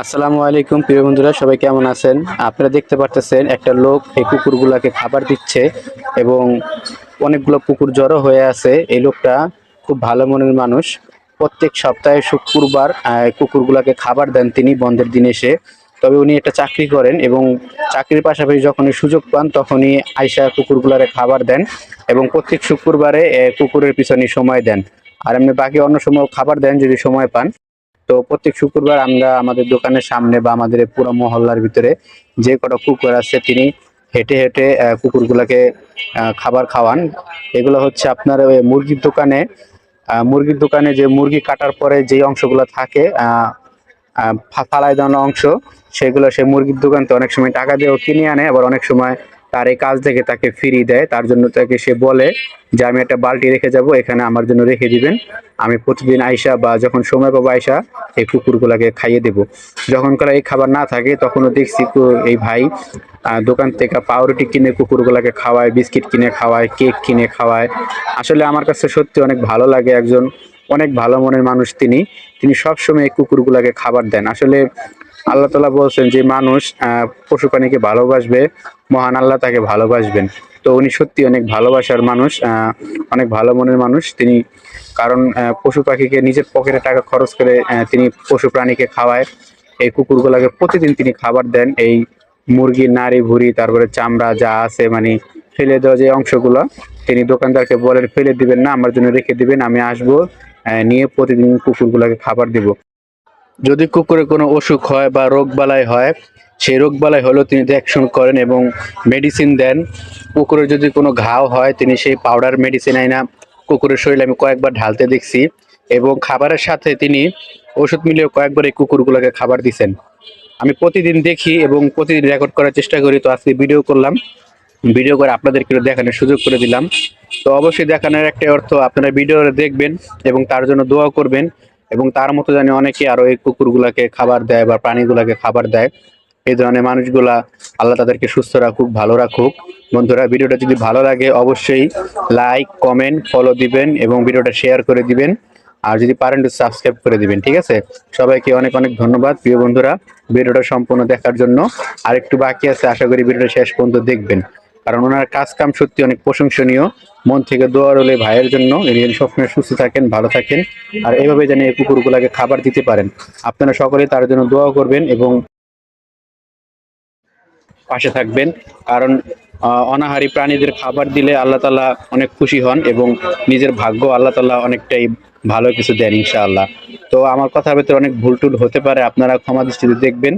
আসসালামু আলাইকুম প্রিয় বন্ধুরা, সবাই কেমন আছেন? আপনারা দেখতে পারতেছেন একটা লোক এই কুকুরগুলাকে খাবার দিচ্ছে এবং অনেকগুলো কুকুর জড়ো হয়ে আছে। এই লোকটা খুব ভালো মনের মানুষ। প্রত্যেক সপ্তাহে শুক্রবার কুকুরগুলাকে খাবার দেন তিনি বন্ধের দিনে এসে। তবে উনি একটা চাকরি করেন এবং চাকরির পাশাপাশি যখনই সুযোগ পান তখনই আইসা কুকুরগুলারে খাবার দেন এবং প্রত্যেক শুক্রবারে কুকুরের পিছনে সময় দেন। আর এমনি বাকি অন্য সময় খাবার দেন যদি সময় পান। তো প্রত্যেক শুক্রবার আমরা আমাদের দোকানের সামনে বা আমাদের এই পুরো মহল্লার ভিতরে যে কটা কুকুর আছে তিনি হেঁটে হেঁটে কুকুরগুলাকে খাবার খাওয়ান। এগুলো হচ্ছে আপনার ওই মুরগির দোকানে যে মুরগি কাটার পরে যে অংশগুলো থাকে ফালায় দেওয়ানো অংশ, সেগুলো সে মুরগির দোকানতে অনেক সময় টাকা দিয়েও কিনে আনে, আবার অনেক সময় তার এই কাজ থেকে তাকে ফিরিয়ে দেয়। তার জন্য তাকে সে বলে যে আমি একটা বালতি রেখে যাব, এখানে আমার জন্য রেখে দিবেন, আমি প্রতিদিন আইসা বা যখন সময় পাবো আইসা এই কুকুরগুলাকে খাইয়ে দেব। যখন কার এই খাবার না থাকে তখনও দেখছি এই ভাই দোকান থেকে পাউরুটি কিনে কুকুরগুলাকে খাওয়ায়, বিস্কিট কিনে খাওয়ায়, কেক কিনে খাওয়ায়। আসলে আমার কাছে সত্যি অনেক ভালো লাগে। একজন অনেক ভালো মনের মানুষ তিনি। তিনি সবসময় এই কুকুরগুলাকে খাবার দেন। আসলে আল্লাহ তাআলা বলছেন যে মানুষ পশু প্রাণীকে ভালোবাসবে, মহান আল্লাহ তাকে ভালোবাসবেন। তো উনি সত্যি অনেক ভালোবাসার মানুষ, অনেক ভালো মনের মানুষ তিনি। কারণ পশু পাখিকে নিজের পকেটে টাকা খরচ করে তিনি পশু প্রাণীকে খাওয়ায়। এই কুকুরগুলাকে প্রতিদিন তিনি খাবার দেন। এই মুরগির নাড়ি ভুঁড়ি তারপরে চামড়া যা আছে মানে ফেলে দেওয়া যে অংশগুলো, তিনি দোকানদারকে বলেন ফেলে দিবেন না, আমার জন্য রেখে দিবেন, আমি আসবো নিয়ে প্রতিদিন কুকুরগুলাকে খাবার দিব। যদি কুকুরের কোনো অসুখ হয় বা রোগবালাই হয়, সেই রোগবালাই হলেও তিনি দেখশন করেন এবং মেডিসিন দেন। কুকুরের যদি কোনো ঘাও হয় তিনি সেই পাউডার মেডিসিন আইনা কুকুরের শরীরে আমি কয়েকবার ঢালতে দেখছি এবং খাবারের সাথে তিনি ওষুধ মিলিয়েও কয়েকবার এই কুকুরগুলোকে খাবার দিছেন। আমি প্রতিদিন দেখি এবং প্রতিদিন রেকর্ড করার চেষ্টা করি। তো আজকে ভিডিও করলাম, ভিডিও করে আপনাদেরকে দেখানোর সুযোগ করে দিলাম। তো অবশ্যই দেখানোর একটা অর্থ আপনারা ভিডিও দেখবেন এবং তার জন্য দোয়া করবেন এবং তার মতো জানি অনেকে আরো এই কুকুরগুলাকে খাবার দেয় বা প্রাণীগুলাকে খাবার দেয়। এই ধরনের মানুষগুলা আল্লাহ তাদেরকে সুস্থ রাখুক, ভালো রাখুক। বন্ধুরা, ভিডিওটা যদি ভালো লাগে অবশ্যই লাইক, কমেন্ট, ফলো দিবেন এবং ভিডিওটা শেয়ার করে দিবেন। আর যদি পারেন একটু সাবস্ক্রাইব করে দিবেন। ঠিক আছে? সবাইকে অনেক অনেক ধন্যবাদ প্রিয় বন্ধুরা ভিডিওটা সম্পূর্ণ দেখার জন্য। আর একটু বাকি আছে, আশা করি ভিডিওটা শেষ পর্যন্ত দেখবেন, কারণ ওনার কাজ কাম সত্যি অনেক প্রশংসনীয়। মন থেকে দোয়া রইল ভাইয়ের জন্য, ইনি যেন সবসময় সুস্থ থাকেন, ভালো থাকেন আর এভাবে যেন এই কুকুরগুলাকে খাবার দিতে পারেন। আপনারা সকলে তার জন্য দোয়া করবেন এবং পাশে থাকবেন। কারণ অনাহারী প্রাণীদের খাবার দিলে আল্লাহ তাআলা অনেক খুশি হন এবং নিজের ভাগ্য আল্লাহ তাআলা অনেকটাই ভালো কিছু দেন ইনশাআল্লাহ। তো আমার কথার ভেতরে অনেক ভুল টুল হতে পারে, আপনারা ক্ষমা দৃষ্টিতে দেখবেন।